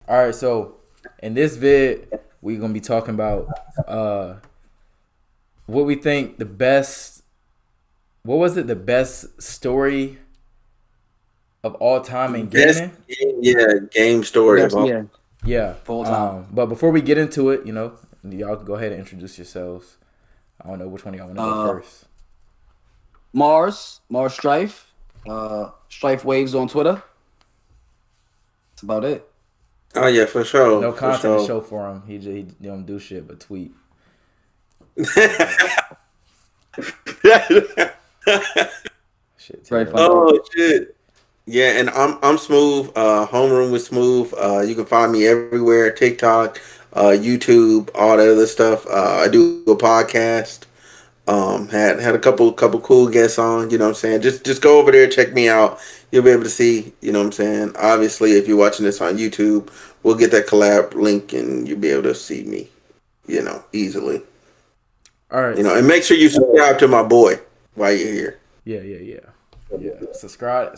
All right, so in this vid, we're gonna be talking about what we think the best. What was it? The best story of all time in Best gaming? game, yeah, game story of Best, all. yeah, Yeah. full time. But before we get into it, y'all can go ahead and introduce yourselves. I don't know which one of y'all want to go Uh, first. Mars Strife, Strife Waves on Twitter. That's about it. Oh yeah, for sure, No for content to sure. show for him. He don't do shit but tweet. Shit Very terrible. funny. Oh shit. Yeah, and I'm smooth. Homeroom with smooth. You can find me everywhere: TikTok, YouTube, all the other stuff. I do a podcast. Had a couple cool guests on. You know what I'm saying? Just go over there, check me out. You'll be able to see. You know what I'm saying? Obviously, if you're watching this on YouTube, we'll get that collab link, and you'll be able to see me. Easily. All right. And make sure you subscribe to my boy while you're here. Yeah. Subscribe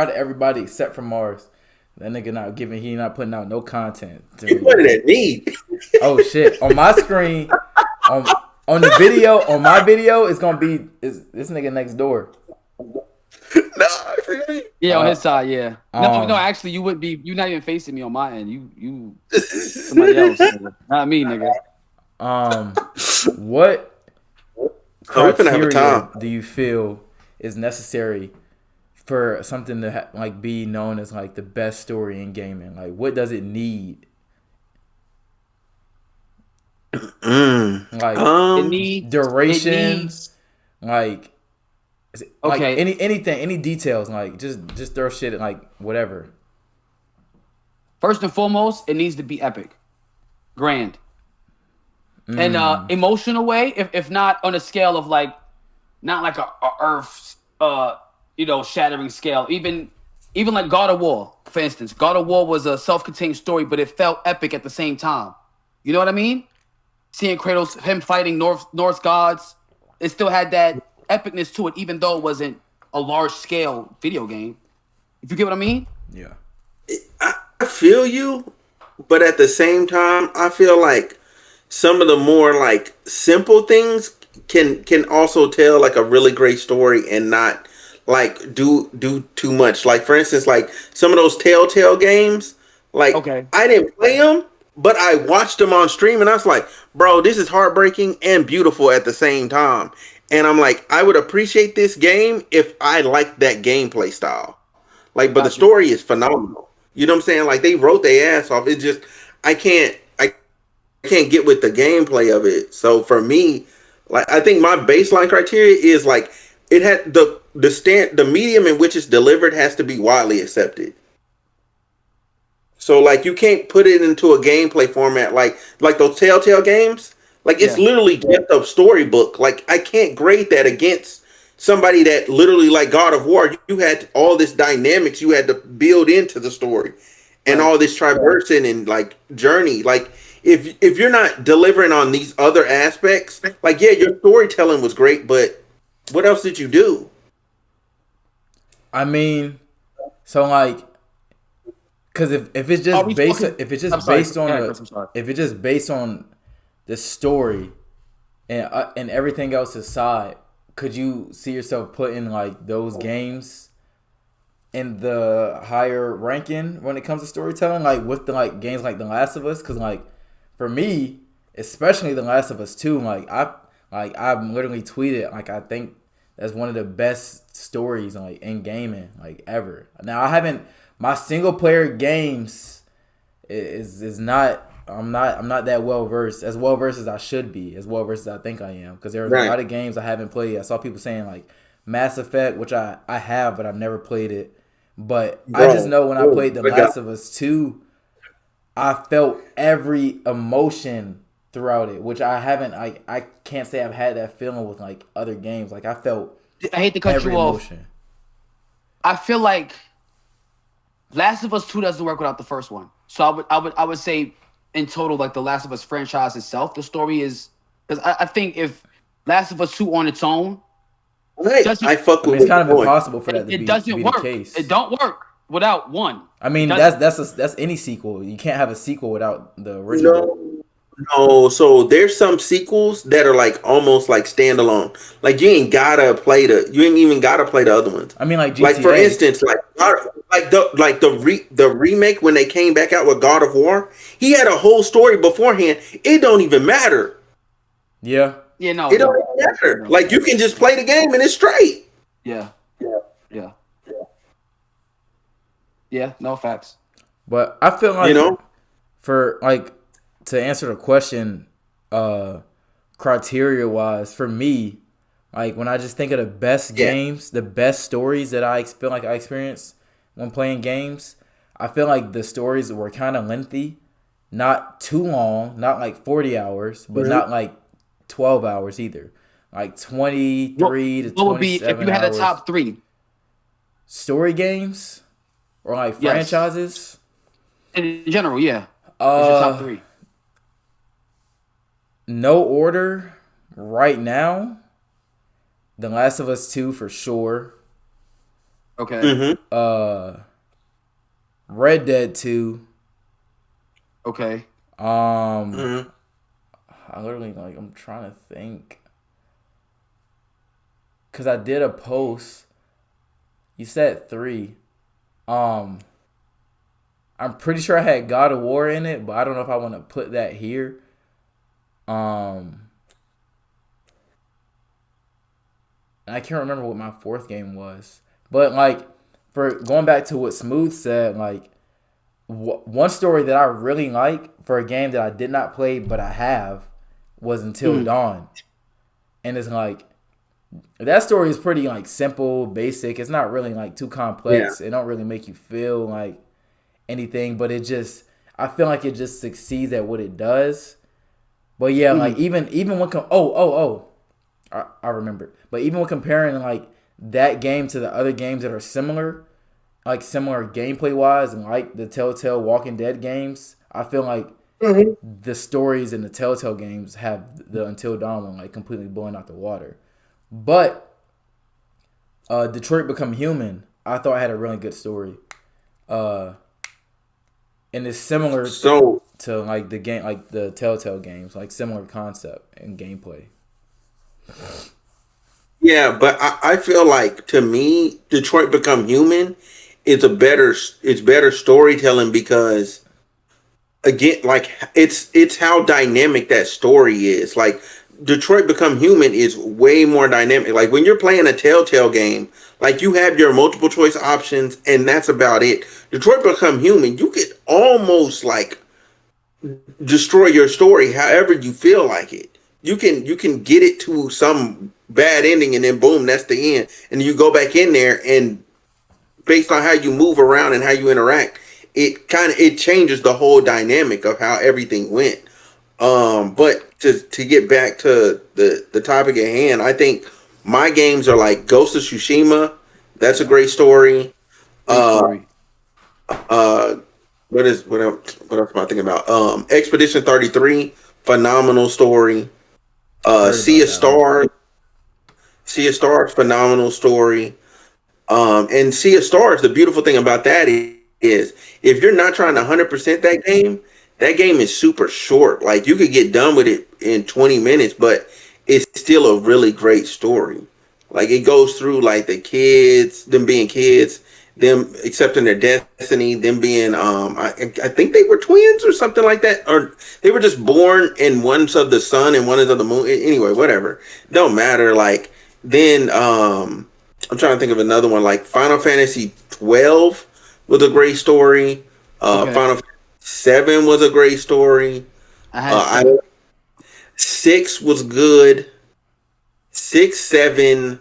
to everybody except for Mars. That nigga not giving. He not putting out no content. You pointed at me. Oh shit! On my screen, on the video, on my video, it's gonna be is this nigga next door. No, I feel you. Yeah, on Uh, his side, yeah. No, um, actually, you would be. You're not even facing me on my end. You, somebody else, nigga. Not me, nigga. what Oh, we finna have a criteria time. do you feel is necessary for something to like be known as like the best story in gaming? Like, what does it need? Mm. Like It Um. needs. It duration, needs. like is it, like Okay. anything, any details, like just throw shit at like whatever. First and foremost, it needs to be epic, grand, and Mm, emotional way. If not on a scale of like, not like a Earth, shattering scale. Even like God of War, for instance. God of War was a self-contained story, but it felt epic at the same time. You know what I mean? Seeing Kratos, him fighting Norse gods, it still had that epicness to it, even though it wasn't a large scale video game. If you get what I mean? yeah. I feel you, but at the same time, I feel like some of the more like simple things can also tell like a really great story and not like do too much. Like for instance, like some of those Telltale games, like Okay. I didn't play them, but I watched them on stream, and I was like, bro, this is heartbreaking and beautiful at the same time. And I'm like, I would appreciate this game if I liked that gameplay style. Like, but the Got you. story is phenomenal. You know what I'm saying? Like they wrote their ass off. It just I can't get with the gameplay of it. So for me, like I think my baseline criteria is like it had the medium in which it's delivered has to be widely accepted. So like you can't put it into a gameplay format like those Telltale games. Like it's Yeah. literally depth of storybook. Like I can't grade that against somebody that literally like God of War. You had all this dynamics you had to build into the story, and Right. all this traversing and like journey. Like if you're not delivering on these other aspects, like yeah, your storytelling was great, but what else did you do? I mean, so like, cause if it's Are just we based talking? if it's just I'm sorry. based Go on ahead, the Chris. I'm sorry. if it's just based on the story and everything else aside, could you see yourself putting like those games in the higher ranking when it comes to storytelling, like with the like games like The Last of Us? Because like for me, especially The Last of Us Two, I've literally tweeted like I think that's one of the best stories like in gaming like ever. Now I haven't my single player games is not. I'm not that well versed as I should be, as well versed as I think I am. Because there's a Right, lot of games I haven't played. I saw people saying like Mass Effect, which I have, but I've never played it. But I just bro. know when I Oh played The my god. Last of Us 2, I felt every emotion throughout it, which I haven't. I can't say I've had that feeling with like other games. Like I felt I hate to cut every you off. emotion. I feel like Last of Us 2 doesn't work without the first one. So I would say in total, like the Last of Us franchise itself, the story is because I think if Last of Us 2 on its own Right. doesn't I fuck I mean, with it's what kind you're of doing. impossible for that it, to it be doesn't the work. It case. don't work. without one. I mean, It doesn't. that's any sequel. You can't have a sequel without the original. No, so there's some sequels that are like almost like standalone. Like you ain't even gotta play the other ones. I mean, like Like for GTA. instance, the remake when they came back out with God of War, he had a whole story beforehand. It don't even matter. Yeah. Yeah, no, It don't no, even matter. no. Like you can just play the game and it's straight. Yeah, yeah, yeah. No facts. But I feel like You know? for like to answer the question, criteria wise, for me, like when I just think of the best Yeah. games, the best stories that I feel like I experienced when playing games, I feel like the stories were kind of lengthy, not too long, not like 40 hours, but Mhm. not like 12 hours either. Like 23 to What would be if 27 you had a hours. top three Story games or like Yes. franchises. in general? Yeah, what's your top three? No order right now. The Last of Us 2 for sure. Okay, Mm-hmm. Red Dead 2. okay. Mm-hmm. I literally like I'm trying to think. Cause I did a post. You said 3. I'm pretty sure I had God of War in it, but I don't know if I want to put that here. And I can't remember what my 4th game was. But like for going back to what Smooth said, like one story that I really like for a game that I did not play but I have was Until Dawn. And it's like that story is pretty like simple, basic. It's not really like too complex. It don't really make you feel like anything, but it just I feel like it just succeeds at what it does. But yeah, like even when I remember. But even when comparing like that game to the other games that are similar, like similar gameplay wise, and like the Telltale Walking Dead games, I feel like the stories in the Telltale games have the Until Dawn one like completely blowing out the water. But Detroit Become Human, I thought had a really good story. And it's similar So to like the game, like the Telltale games, like similar concept and gameplay. yeah, but I feel like to me, Detroit Become Human is it's better storytelling because again, like it's how dynamic that story is. Like Detroit Become Human is way more dynamic. Like when you're playing a Telltale game, like you have your multiple choice options and that's about it. Detroit Become Human, you could almost like destroy your story however you feel like it. You can get it to some bad ending and then boom, that's the end. And you go back in there and based on how you move around and how you interact, it changes the whole dynamic of how everything went. But to get back to the topic at hand, I think my games are like Ghost of Tsushima. That's a great story. Great Uh, story. uh, what else am I thinking about? Expedition 33, phenomenal story. Heard Sea about of that one. Stars, Sea of Stars, phenomenal story. And Sea of Stars, the beautiful thing about that is if you're not trying to 100% that game is super short. Like you could get done with it in 20 minutes, but it's still a really great story. Like it goes through like the kids, them being kids, them accepting their destiny, them being I think they were twins or something like that, or they were just born and one's of the sun and one is of the moon. Anyway, whatever, don't matter. Like then I'm trying to think of another one. Like Final Fantasy 12 was a great story. Okay. Final Fantasy 7 was a great story. I had I, seven. 6 was good. 6, 7,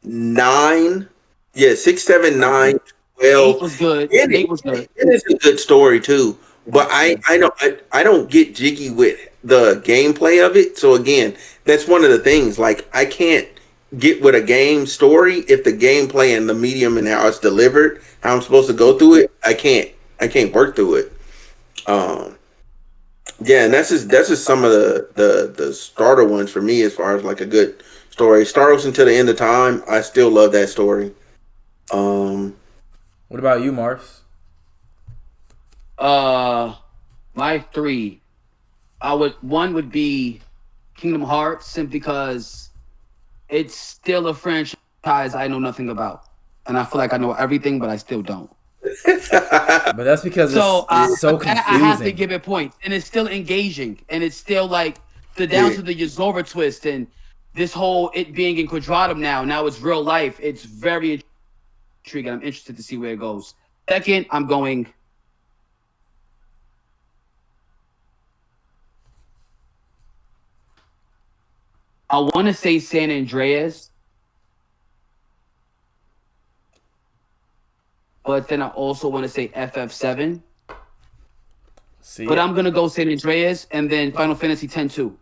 9. Yeah, 6, 7, 9, 12. Eight was good. It, 8 was good. it is a good story too. But I don't get jiggy with the gameplay of it. So again, that's one of the things. Like I can't get with a game story if the gameplay and the medium and how it's delivered, how I'm supposed to go through it, I can't work through it. Um yeah, and that's just some of the starter ones for me as far as like a good story. Star Ocean Until the End of Time, I still love that story. Um What about you, Mars? My 3. One would be Kingdom Hearts, simply because it's still a franchise I know nothing about, and I feel like I know everything, but I still don't. But that's because it's so confusing. I have to give it points, and it's still engaging, and it's still like down to the Yozora twist, and this whole it being in Quadratum now it's real life. It's very intriguing. I'm interested to see where it goes. Second, I'm going. I want to say San Andreas, but then I also want to say FF7. But I'm gonna go San Andreas and then Final Fantasy X-2.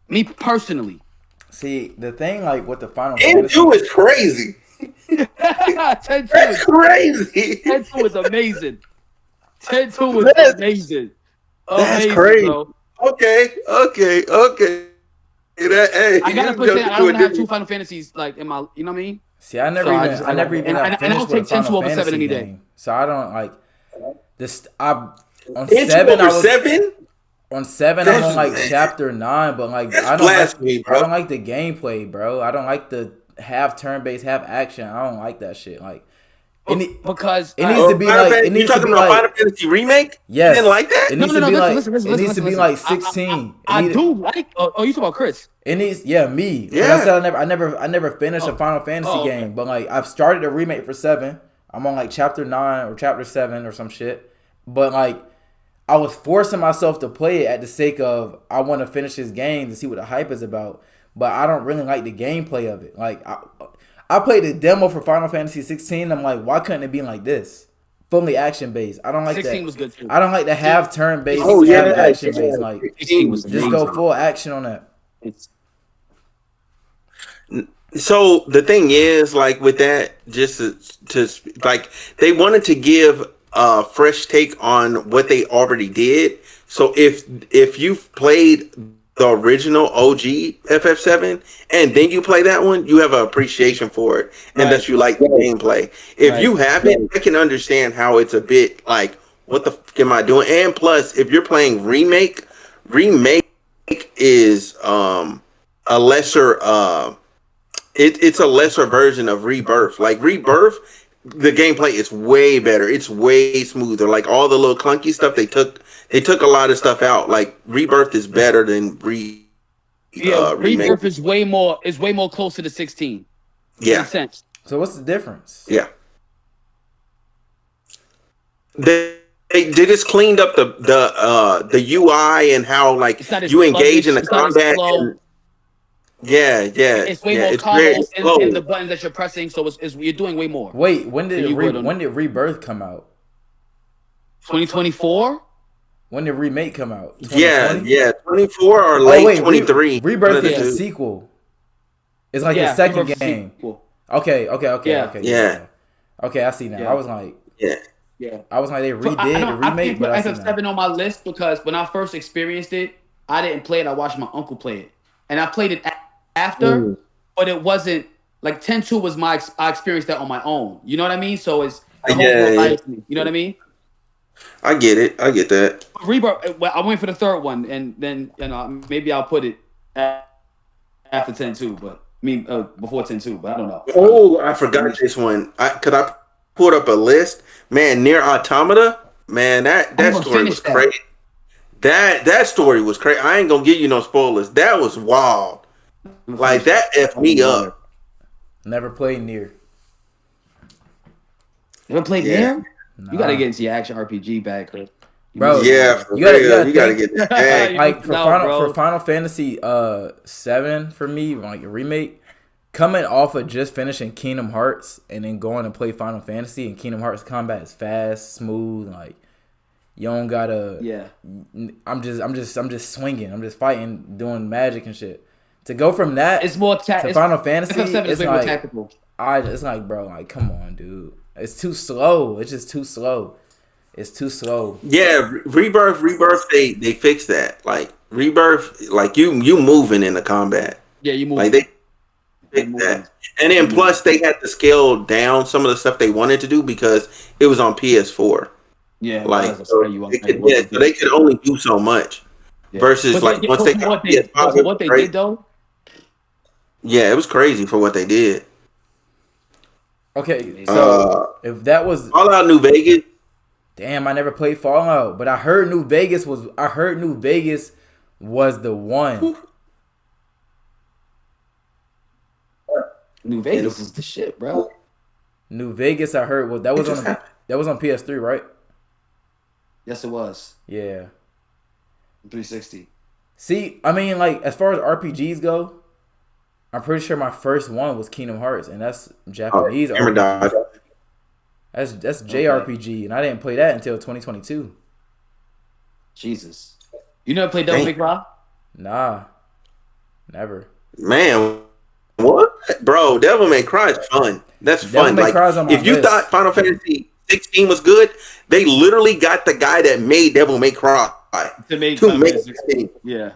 Me personally. See, the thing like with the Final Fantasy is crazy. X-2 That's crazy. X-2 was amazing. X-2 was amazing. That's crazy. Bro. Okay. I gotta put that. I don't have 2 Final Fantasies like in my. You know what I mean? See, I never even got finished with a Final Fantasy game, so I don't like this. On 7, I was 7. On 7, I'm on like chapter 9, but like I don't like the gameplay, bro. I don't like the half turn-based, half action. I don't like that shit. Like. Because it needs to be like it needs to be like Final Fantasy remake. Yes, you didn't like that. It needs to be like it needs to be like 16. I do like. Oh, you talking about Chris? It needs me. Yeah. Like I said I never finished a Final Fantasy game, but like I've started a remake for 7. I'm on like chapter 9 or chapter 7 or some shit. But like I was forcing myself to play it at the sake of I want to finish this game to see what the hype is about. But I don't really like the gameplay of it. Like I played the demo for Final Fantasy 16. I'm like, why couldn't it be like this? Fully action based. I don't like 16 that. Was good too. I don't like the half turn based. Action based. Like 16 was just go full action on that. So the thing is, like with that, just to like they wanted to give a fresh take on what they already did. So if you've played the original OG FF7 and then you play that one, you have an appreciation for it, and that you like the gameplay. If you haven't, I can understand how it's a bit like, what the fuck am I doing? And plus, if you're playing remake is a lesser it's a lesser version of Rebirth. Like Rebirth, the gameplay is way better. It's way smoother. Like all the little clunky stuff they took a lot of stuff out. Like Rebirth is better than Remake. Rebirth is way more closer to 16. Yeah. Makes sense. So what's the difference? Yeah. They just cleaned up the UI and how like you engage in the combat. Yeah. It's way more combos in the buttons that you're pressing, so you're doing way more. Wait, when did Rebirth come out? 2024? When did Remake come out? yeah, 24 or late 23. Rebirth is a sequel. It's like the second game. Okay. Yeah. Okay, I see now. I was like, yeah. I was like, they redid the remake, but I put FF7 on my list because when I first experienced it, I didn't play it. I watched my uncle play it, and I played it after, but it wasn't like 10-2 was I experienced that on my own. You know what I mean? So it's the whole life. You know what I mean? I get it. I get that. Rebirth. I went for the third one, and then maybe I'll put it after 10-2, but before 10-2, but I don't know. Oh, I forgot this one. I pulled up a list. Man, Nier Automata. Man, that story was crazy. That story was crazy. I ain't gonna give you no spoilers. That was wild. Like that effed me up. Never played Nier. Never played Nier? Nah. You gotta get into your action RPG bag, Chris. Bro, yeah, you gotta get that bag. Like for Final Fantasy 7 for me, like a remake, coming off of just finishing Kingdom Hearts and then going to play Final Fantasy, and Kingdom Hearts combat is fast, smooth, like you don't gotta. Yeah. I'm just swinging. I'm just fighting, doing magic and shit. To go from that, it's more to Final Fantasy. It's like, more tactical. It's like, bro, like come on, dude. It's too slow. It's just too slow. It's too slow. Yeah, Rebirth. They fixed that. Like Rebirth, like you moving in the combat. Yeah, you move. Like fix that. And then plus they had to scale down some of the stuff they wanted to do because it was on PS4. Yeah, Like so they could only do so much. Yeah. Versus but once they got PS5, for what they did though. Yeah, it was crazy for what they did. Okay, so if that was Fallout New Vegas. Damn, I never played Fallout, but I heard New Vegas was the one. New Vegas is the shit, bro. New Vegas, I heard that was on PS3, right? Yes, it was. Yeah. 360. See, I mean, like as far as RPGs go, I'm pretty sure my first one was Kingdom Hearts, and that's Japanese RPG. That's JRPG, and I didn't play that until 2022. Jesus, you never played Devil May Cry? Nah, never. Man, what, bro? Devil May Cry is fun. That's fun. Like if you thought Final Fantasy 16 was good, they literally got the guy that made Devil May Cry to make 16. Yeah.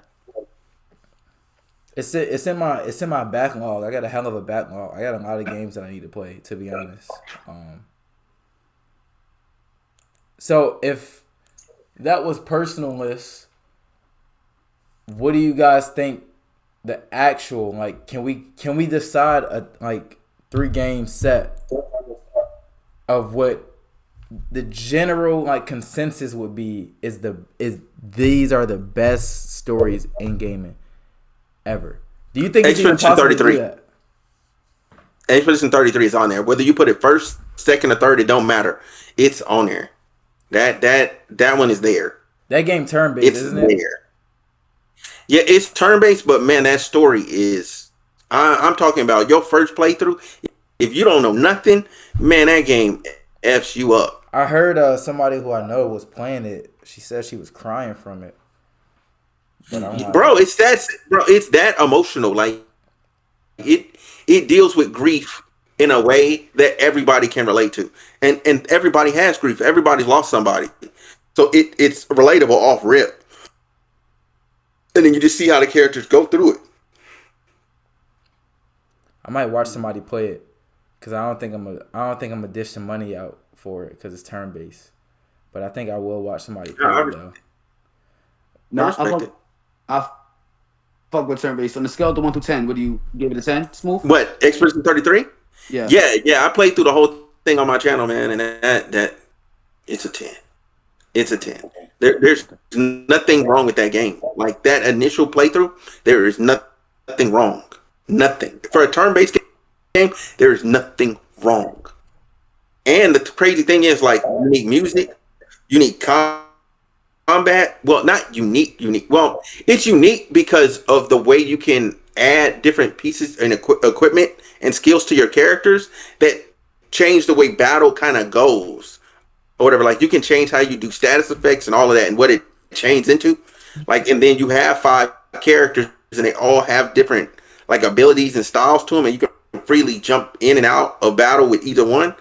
It's in my backlog. I got a hell of a backlog. I got a lot of games that I need to play, to be honest. So if that was personalist, what do you guys think the actual, like, can we decide a 3-game set of what the general like consensus would be is these are the best stories in gaming ever? Do you think it's even possible to do that? Expedition 33 is on there. Whether you put it first, second, or third, it don't matter. It's on there. That one is there. That game turn-based, isn't it? There. Yeah, it's turn-based, but man, that story is... I'm talking about your first playthrough. If you don't know nothing, man, that game F's you up. I heard somebody who I know was playing it. She said she was crying from it. Bro, it's that emotional. Like, it deals with grief in a way that everybody can relate to. And everybody has grief. Everybody's lost somebody. So it's relatable off rip. And then you just see how the characters go through it. I might watch somebody play it because I don't think I'm gonna dish some money out for it because it's turn based. But I think I will watch somebody play it though. No, I fuck with turn based. On the scale of 1 to 10, would you give it a 10? Smooth? What, Expedition 33? Yeah. I played through the whole thing on my channel, man, and that it's a 10. It's a 10. There's nothing wrong with that game. Like that initial playthrough, there is nothing wrong. Nothing. For a turn-based game, there is nothing wrong. And the crazy thing is, like, you need music, you need combat. Well, not unique. Well, it's unique because of the way you can add different pieces and equipment and skills to your characters that change the way battle kind of goes. Or whatever, like you can change how you do status effects and all of that and what it changes into. Like, and then you have 5 characters and they all have different like abilities and styles to them, and you can freely jump in and out of battle with either one.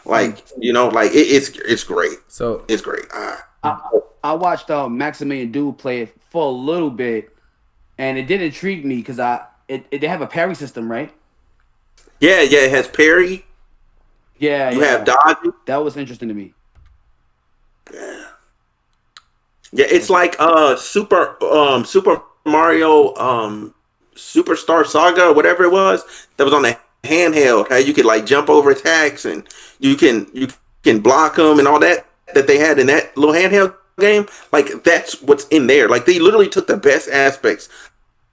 Like, you know, like it's great. So it's great. I watched Maximilian Dood play it for a little bit, and it did intrigue me because they have a parry system, right? Yeah, it has parry. Yeah, you have dodging. That was interesting to me. Yeah, it's like Super Mario Superstar Saga or whatever it was that was on the handheld. How you could like jump over attacks and you can block them and all that they had in that little handheld game. Like that's what's in there. Like they literally took the best aspects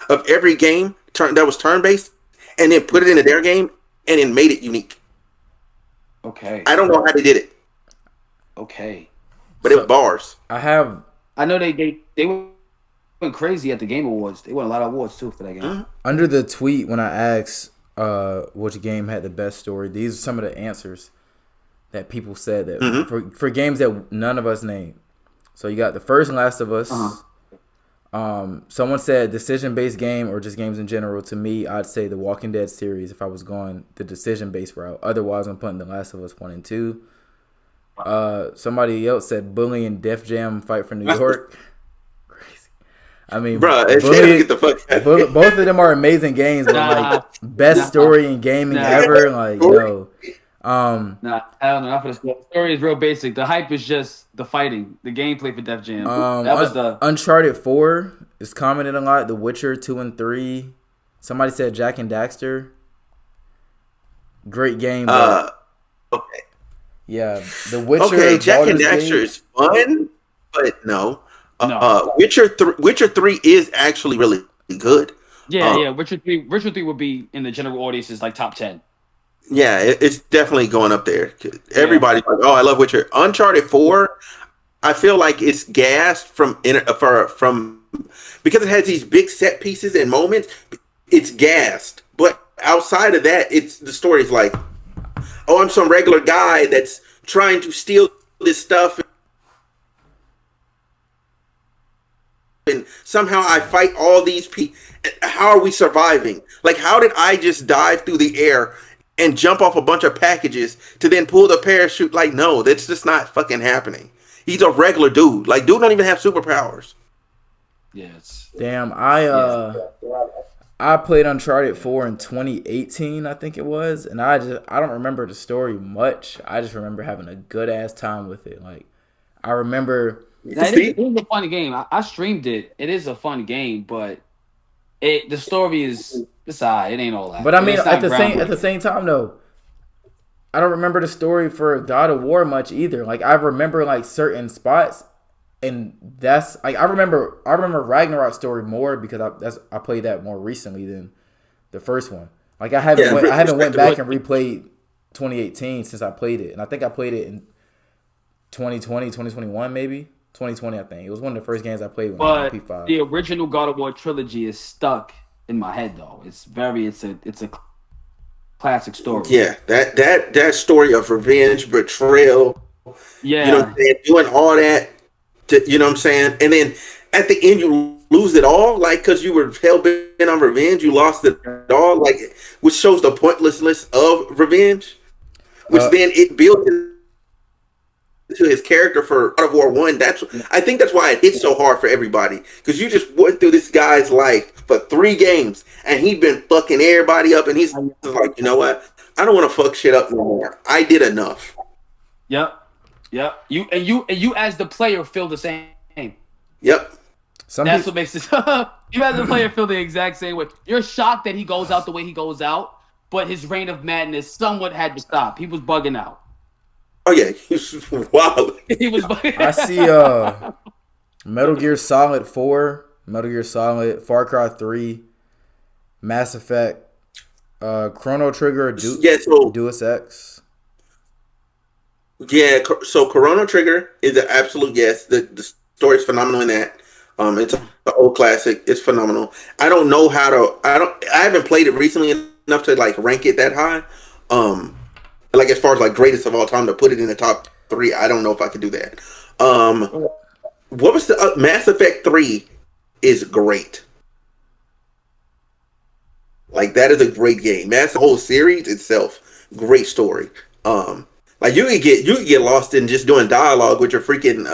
of every game that was turn based and then put it into their game and then made it unique. Okay. I don't know how they did it. Okay. But it was bars. I know they went crazy at the Game Awards. They won a lot of awards too for that game. Mm-hmm. Under the tweet when I asked which game had the best story, these are some of the answers that people said that for games that none of us named. So you got the first Last of Us. Someone said decision-based game or just games in general. To me, I'd say the Walking Dead series if I was going the decision-based route. Otherwise, I'm putting the Last of Us 1 and 2. Somebody else said Bully and Def Jam Fight for New York. Crazy. I mean, Bro, get the fuck out of here. both of them are amazing games, but like best story in gaming ever. Like no. Nah, hell no, not for the story. The story is real basic. The hype is just the fighting, the gameplay for Def Jam. That was the Uncharted 4 is commented a lot. The Witcher 2 and 3. Somebody said Jack and Daxter. Great game. Okay. Yeah, The Witcher. Okay, Jack and Baldur's Daxter Gate. is fun, but no. No. Witcher 3 is actually really good. yeah. Witcher 3 would be in the general audience's like top 10. Yeah, it's definitely going up there. Everybody's like, "Oh, I love Witcher." Uncharted 4, I feel like it's gassed from because it has these big set pieces and moments. It's gassed, but outside of that, the story's like, "Oh, I'm some regular guy that's trying to steal this stuff, and somehow I fight all these people. How are we surviving? Like, how did I just dive through the air and jump off a bunch of packages to then pull the parachute?" Like, no, that's just not fucking happening. He's a regular dude. Like, dude don't even have superpowers. Yes. Damn, I played Uncharted 4 in 2018, I think it was, and I don't remember the story much. I just remember having a good ass time with it. Like, I remember. It is a fun game. I streamed it. It is a fun game, but the story is alright. It ain't all that. But I mean, at the same time though, I don't remember the story for God of War much either. Like, I remember like certain spots. And that's like I remember Ragnarok's story more because I played that more recently than the first one. Like I haven't went back and replayed 2018 since I played it, and I think I played it in 2020, 2021 maybe 2020. I think it was one of the first games I played when I was on P5. The original God of War trilogy is stuck in my head though. It's a classic story. Yeah, that story of revenge, betrayal. Yeah, you know what I'm saying? Doing all that. You know what I'm saying? And then at the end, you lose it all, like, because you were hell-bent on revenge. You lost it all, like, which shows the pointlessness of revenge, which then it builds into his character for God of War 1. I think that's why it hits so hard for everybody, because you just went through this guy's life for 3 games, and he'd been fucking everybody up, and he's like, you know what? I don't want to fuck shit up no more. I did enough. Yep. You as the player feel the same. Yep. That's what makes it. You as the player feel the exact same way. You're shocked that he goes out the way he goes out, but his reign of madness somewhat had to stop. He was bugging out. Oh yeah, he was wild. He was bugging. I see Metal Gear Solid 4, Metal Gear Solid, Far Cry 3, Mass Effect, Chrono Trigger, Deus Ex. Yeah, so Chrono Trigger is an absolute yes. The story is phenomenal in that. It's an old classic. It's phenomenal. I don't know how to. I haven't played it recently enough to like rank it that high. Like as far as like greatest of all time to put it in the top 3, I don't know if I could do that. What was the Mass Effect 3 is great. Like that is a great game. The whole series itself, great story. Like you could get lost in just doing dialogue with your freaking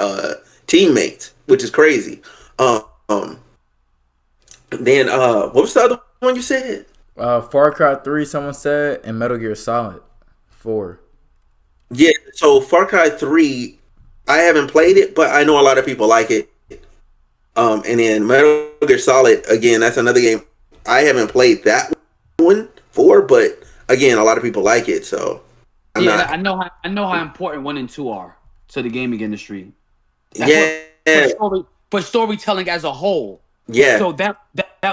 teammates, which is crazy. Then what was the other one you said? Far Cry 3, someone said, and Metal Gear Solid 4. Yeah, so Far Cry 3, I haven't played it, but I know a lot of people like it. And then Metal Gear Solid, again, that's another game I haven't played that one for, but again, a lot of people like it, so. I know how important 1 and 2 are to the gaming industry. For storytelling as a whole. Yeah. So that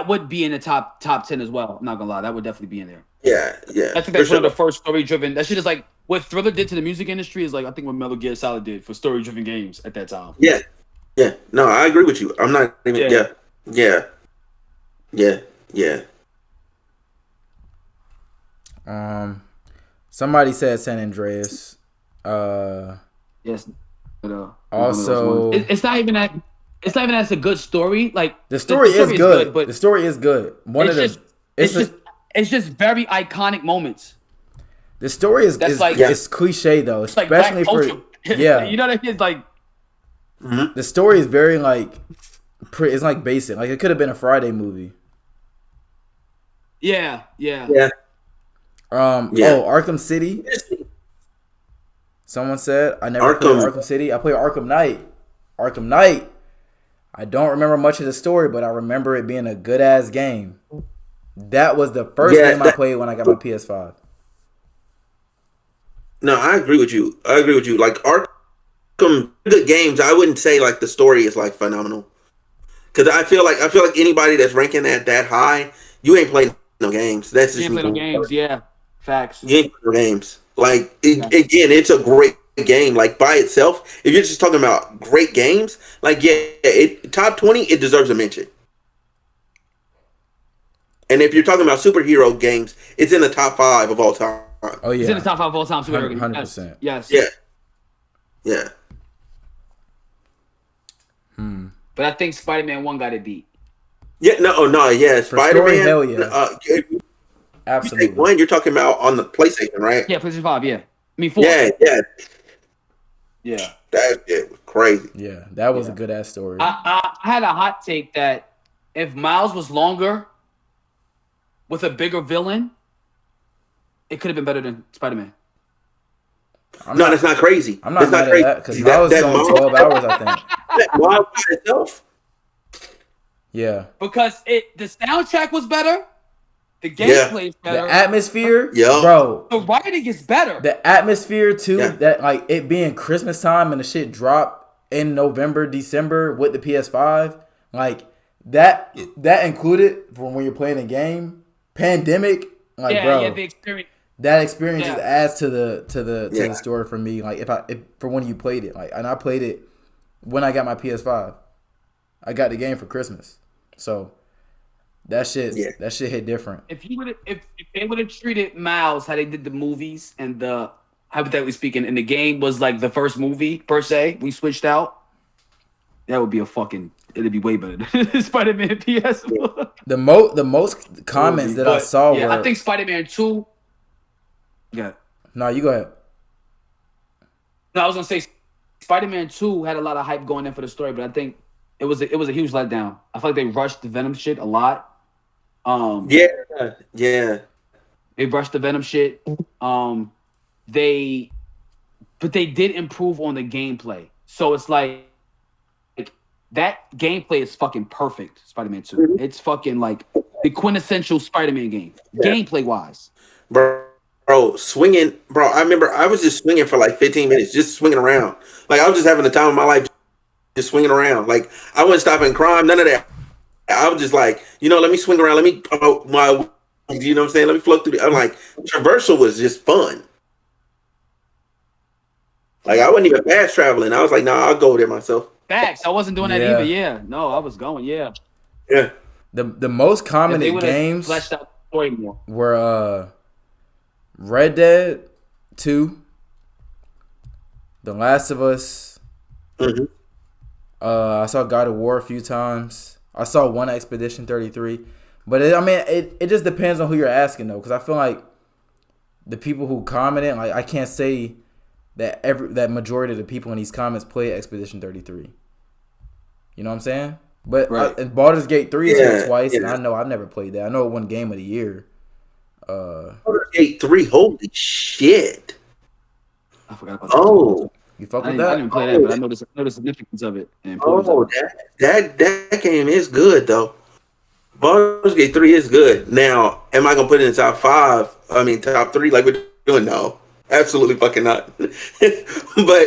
would be in the top 10 as well. I'm not gonna lie, that would definitely be in there. Yeah. I think that's one of the first story-driven. That shit is like what Thriller did to the music industry is like I think what Metal Gear Solid did for story-driven games at that time. Yeah. No, I agree with you. I'm not even. Yeah. Somebody said San Andreas. Yes. Also, it's not even that. It's not even that it's a good story. Like the story is good, but the story is good. It's just very iconic moments. The story is it's cliche though, it's especially like for you know what I mean? It's like the story is very like It's like basic. Like it could have been a Friday movie. Yeah. Yeah. Oh, Arkham City. Someone said I never played Arkham City. I played Arkham Knight. Arkham Knight. I don't remember much of the story, but I remember it being a good ass game. That was the first game I played when I got my PS5. No, I agree with you. Like Arkham, good games. I wouldn't say like the story is like phenomenal. Because I feel like anybody that's ranking that high, you ain't playing no games. That's just You ain't playing no games. Yeah, facts. You ain't playing no games. Like again, it's a great game. Like by itself, if you're just talking about great games, like top 20, it deserves a mention. And if you're talking about superhero games, it's in the top 5 of all time. Oh yeah, it's in the top 5 of all time. Superhero games. 100%. Yes. Yeah. But I think Spider-Man 1 got it beat. Yeah. Yeah. Spider-Man. Hell yeah. Absolutely. One, you're talking about on the PlayStation, right? Yeah, PlayStation 5. Yeah. I mean 4. Yeah. Yeah. That shit was crazy. Yeah, that was a good ass story. I had a hot take that if Miles was longer with a bigger villain, it could have been better than Spider-Man. That's not crazy. I'm not mad at that because Miles was only 12 hours, I think. Miles by itself. Yeah. Because the soundtrack was better, the gameplay is better, the atmosphere, yeah, bro. The writing is better. The atmosphere too, that like it being Christmas time and the shit drop in November, December with the PS5, like that included from when you're playing a game. Pandemic, like bro, the experience. That experience just adds to the story for me. Like if for when you played it, like, and I played it when I got my PS5. I got the game for Christmas, so that shit hit different. If they would have treated Miles how they did the movies and the hypothetically speaking, and the game was like the first movie per se, we switched out. That would be it'd be way better than Spider-Man PS. The most comments that I saw were I think Spider-Man 2. Yeah. No, you go ahead. No, I was gonna say Spider-Man 2 had a lot of hype going in for the story, but I think it was a huge letdown. I feel like they rushed the Venom shit a lot. They rushed the Venom shit. They did improve on the gameplay. So it's like that gameplay is fucking perfect. Spider-Man 2. Mm-hmm. It's fucking like the quintessential Spider-Man game, gameplay wise. Bro, swinging, bro. I remember I was just swinging for like 15 minutes, just swinging around. Like I was just having the time of my life, just swinging around. Like I wasn't stopping crime, none of that. I was just like, let me swing around, let me, you know what I'm saying? Let me float through. I'm like, traversal was just fun. Like I wasn't even fast traveling. I was like, I'll go there myself. Facts. I wasn't doing that either. Yeah. No, I was going. Yeah. Yeah. The most commented games fleshed out the story more were Red Dead 2, The Last of Us. Mm-hmm. I saw God of War a few times. I saw one Expedition 33. But it just depends on who you're asking though, because I feel like the people who commented, like I can't say that that majority of the people in these comments play Expedition 33. You know what I'm saying? But right. Baldur's Gate 3 is here twice, and I know I've never played that. I know it won Game of the Year. Baldur's Gate 3, holy shit! I forgot about that. Oh, you fuck with that? I didn't play that, but I know the significance of it. And that game is good though. Baldur's Gate 3 is good. Now, am I gonna put it in top 5? I mean, top 3 like we're doing? No, absolutely fucking not. But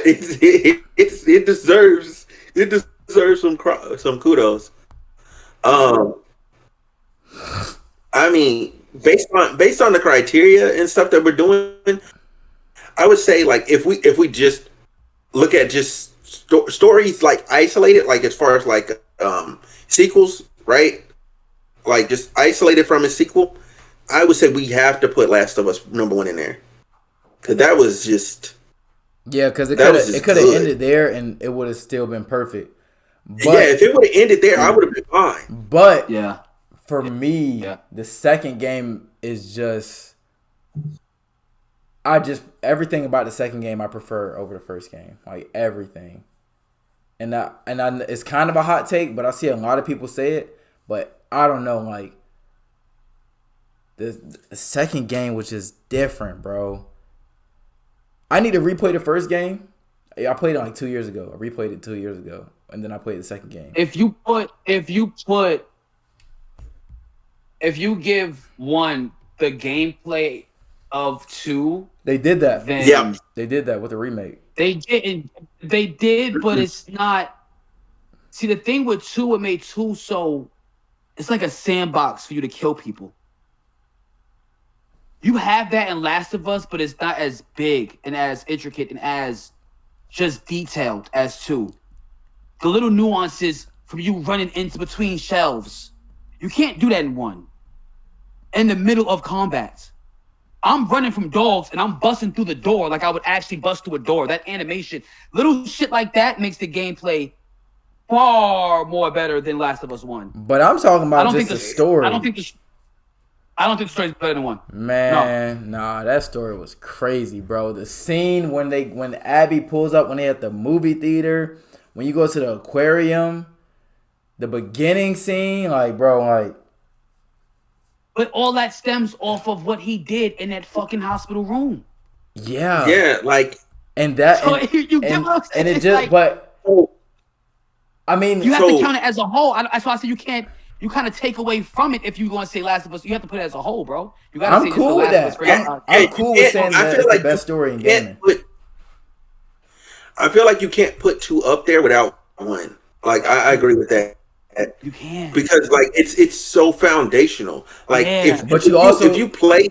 it deserves some kudos. I mean, based on the criteria and stuff that we're doing, I would say like if we just look at just stories like isolated, like as far as like sequels, right? Like just isolated from a sequel, I would say we have to put Last of Us number 1 in there, because that was just because it could have ended there and it would have still been perfect. But, if it would have ended there, I would have been fine. But for me, the second game is just everything about the second game I prefer over the first game, like everything. it's kind of a hot take, but I see a lot of people say it. But I don't know, like the second game was just different, bro. I need to replay the first game. I played it like 2 years ago. I replayed it 2 years ago, and then I played the second game. If you give one the gameplay of 2, They did that. then Yeah. They did that with the remake. they didn't. They did, but it's not. See, the thing with 2, it made 2 so it's like a sandbox for you to kill people. You have that in Last of Us, but it's not as big and as intricate and as just detailed as 2. The little nuances from you running into between shelves, you can't do that in 1. In the middle of combat, I'm running from dogs and I'm busting through the door like I would actually bust through a door. That animation, little shit like that makes the gameplay far more better than Last of Us 1. But I'm talking about just the story. I don't think the story's better than 1. Man, nah, that story was crazy, bro. The scene when Abby pulls up when they at the movie theater, when you go to the aquarium, the beginning scene, like, bro, like. But all that stems off of what he did in that fucking hospital room. Yeah. Yeah, like, And that So you get what I'm saying? and it It's just like, but I mean, you have So- to count it as a whole. That's why I said you can't. You kind of take away from it if you want to say Last of Us. You have to put it as a whole, bro. You got to I'm say cool with this is that. the Last of Us I'm franchise. cool with saying that it's the best story in gaming. I feel like you can't put 2 up there without 1. Like, I agree with that. You can. Because like it's so foundational. Like Yeah. But you also- if you play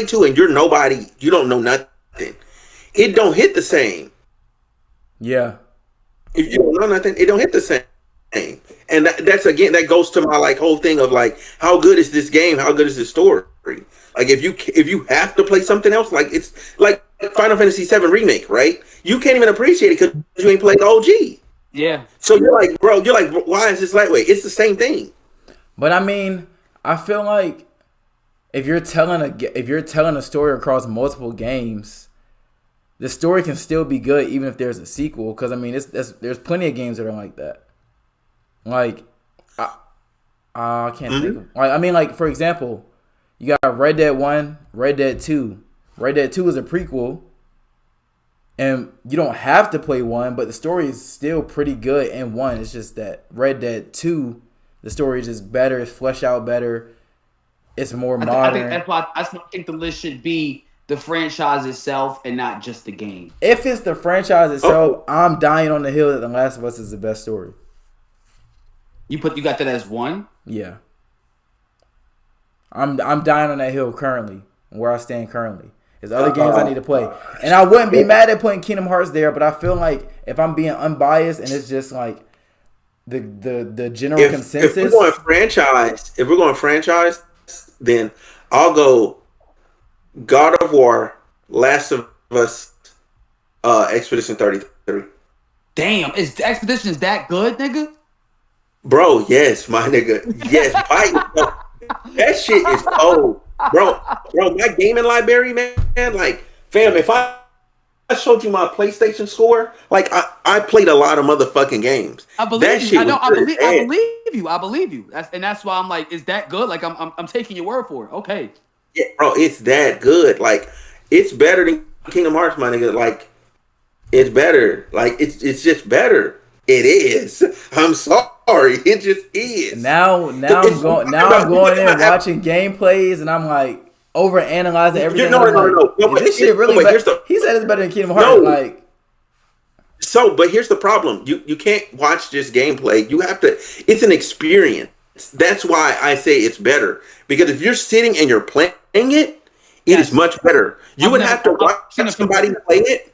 2 and you're nobody, you don't know nothing, it don't hit the same. Yeah. If you don't know nothing, it don't hit the same. And that's again, that goes to my like whole thing of like, how good is this game? How good is this story? Like if you have to play something else, like it's like Final Fantasy VII Remake, right? You can't even appreciate it because you ain't played OG. Yeah. So you're like, bro, why is this lightweight? It's the same thing. But I mean, I feel like if you're telling a story across multiple games, the story can still be good even if there's a sequel. Because I mean, there's plenty of games that are like that. Like, I can't think of. Like, I mean, like for example, you got Red Dead 1, Red Dead 2. Red Dead 2 is a prequel, and you don't have to play 1, but the story is still pretty good in 1. It's just that Red Dead 2, the story is just better, it's fleshed out better, it's more I modern. think that's why I think the list should be the franchise itself and not just the game. If it's the franchise itself, I'm dying on the hill that The Last of Us is the best story. You got that as 1. Yeah. I'm dying on that hill currently, where I stand currently. There's other games I need to play. And I wouldn't be mad at putting Kingdom Hearts there, but I feel like if I'm being unbiased and it's just like the general consensus. If we're going franchise, then I'll go God of War, Last of Us, Expedition 33. Damn, the Expedition is that good, nigga? Bro, yes, my nigga. Yes, that shit is cold. Bro, my gaming library, man, like, fam, if I showed you my PlayStation score, like, I played a lot of motherfucking games. I believe That you. shit I was good as hell. I believe you. That's why I'm like, is that good? Like, I'm taking your word for it. Okay. Yeah, bro, it's that good. Like, it's better than Kingdom Hearts, my nigga. Like, it's better. Like, it's just better. It is. I'm sorry. It just is. Now I'm going in watching gameplays and I'm like over analyzing everything. No. Is this shit really better? He said it's better than Kingdom Hearts. No. Like, so, but here's the problem. You can't watch just gameplay. You have to. It's an experience. That's why I say it's better. Because if you're sitting and you're playing it, it is much better. You would have to watch somebody play it.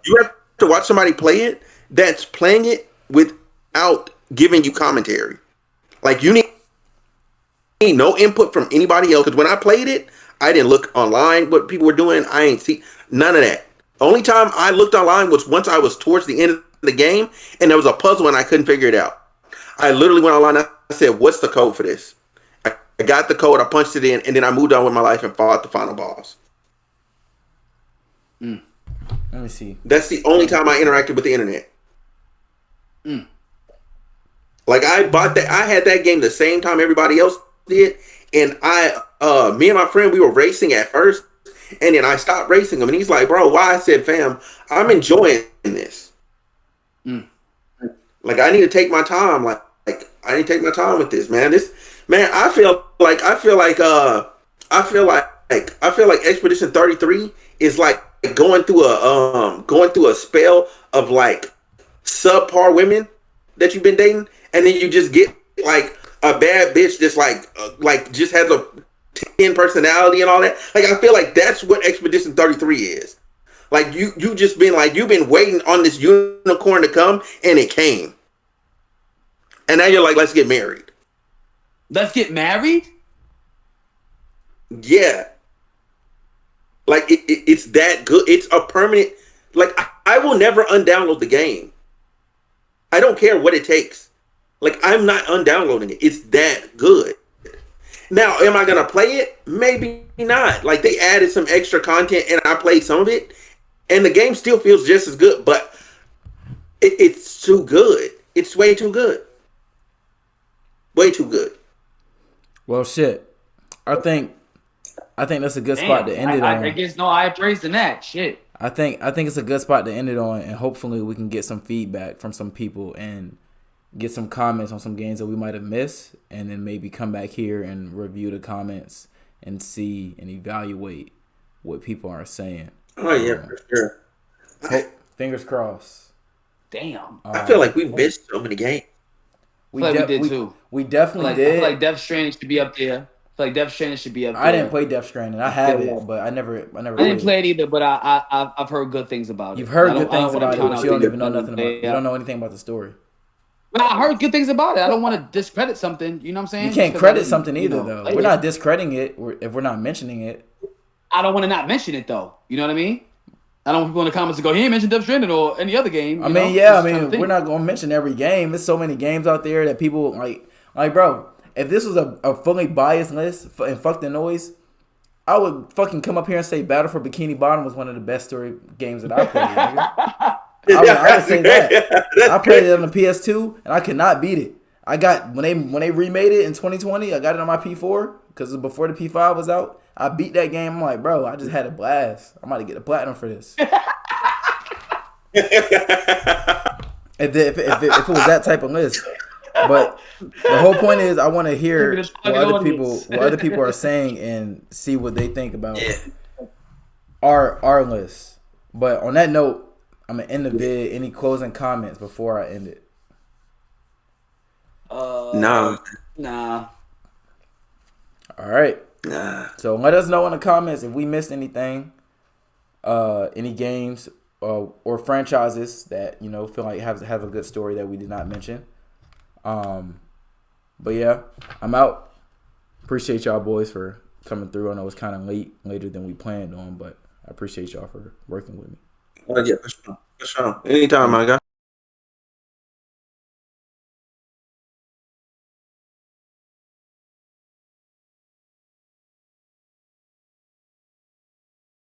You have to watch somebody play it that's playing it without giving you commentary. Like, you need no input from anybody else. Because when I played it, I didn't look online what people were doing. I ain't see none of that. Only time I looked online was once I was towards the end of the game and there was a puzzle and I couldn't figure it out. I literally went online and I said, what's the code for this? I got the code, I punched it in, and then I moved on with my life and fought the final boss. let me see. That's the only time I interacted with the internet. Mm. Like I bought that, I had that game the same time everybody else did, and me and my friend, we were racing at first, and then I stopped racing him, and he's like, "Bro, why?" I said, "Fam, I'm enjoying this. Mm. Like I need to take my time. Like I need to take my time with this, man. This man, I feel like Expedition 33 is like going through a spell of like subpar women that you've been dating, and then you just get like a bad bitch that's like just has a 10 personality and all that. Like I feel like that's what Expedition 33 is. Like you just been like you've been waiting on this unicorn to come, and it came, and now you're like, let's get married. Let's get married? Yeah, like it's that good. It's a permanent. Like I will never undownload the game. I don't care what it takes. Like I'm not undownloading it. It's that good. Now, am I gonna play it? Maybe not. Like they added some extra content, and I played some of it, and the game still feels just as good. But it's too good. It's way too good. Way too good. Well, shit. I think that's a good spot to end it on. I guess no higher praise than that. Shit. I think it's a good spot to end it on, and hopefully we can get some feedback from some people and get some comments on some games that we might have missed, and then maybe come back here and review the comments and see and evaluate what people are saying. Oh yeah, for sure. Fingers crossed. Damn. I feel like we missed so many games. We did too. We definitely did. I did. feel like Death Stranding should be up there. I didn't play Death Stranding. I have it, but I never. I didn't play it either, but I've heard good things about it. You've heard good things about it, but you don't even know nothing about it. You don't know anything about the story. I heard good things about it. I don't want to discredit something. You know what I'm saying? You can't credit something either, though. We're not discrediting it if we're not mentioning it. I don't want to not mention it, though. You know what I mean? I don't want people in the comments to go, he ain't mentioned Death Stranding or any other game. We're not going to mention every game. There's so many games out there that people like, bro, if this was a fully biased list and fuck the noise, I would fucking come up here and say Battle for Bikini Bottom was one of the best story games that I played, nigga. I would say that. I played it on the PS2 and I could not beat it. I got when they remade it in 2020, I got it on my P4 because before the P5 was out. I beat that game. I'm like, bro, I just had a blast. I'm about to get a platinum for this. if it was that type of list. But the whole point is I want to hear what other people are saying and see what they think about our list. But on that note, I'm gonna end the vid. Any closing comments before I end it? Nah. All right. Nah. So let us know in the comments if we missed anything, any games or franchises that feel like have a good story that we did not mention. But yeah, I'm out. Appreciate y'all boys for coming through. I know it's kind of later than we planned on, but I appreciate y'all for working with me. Yeah, for sure. Anytime, my guy.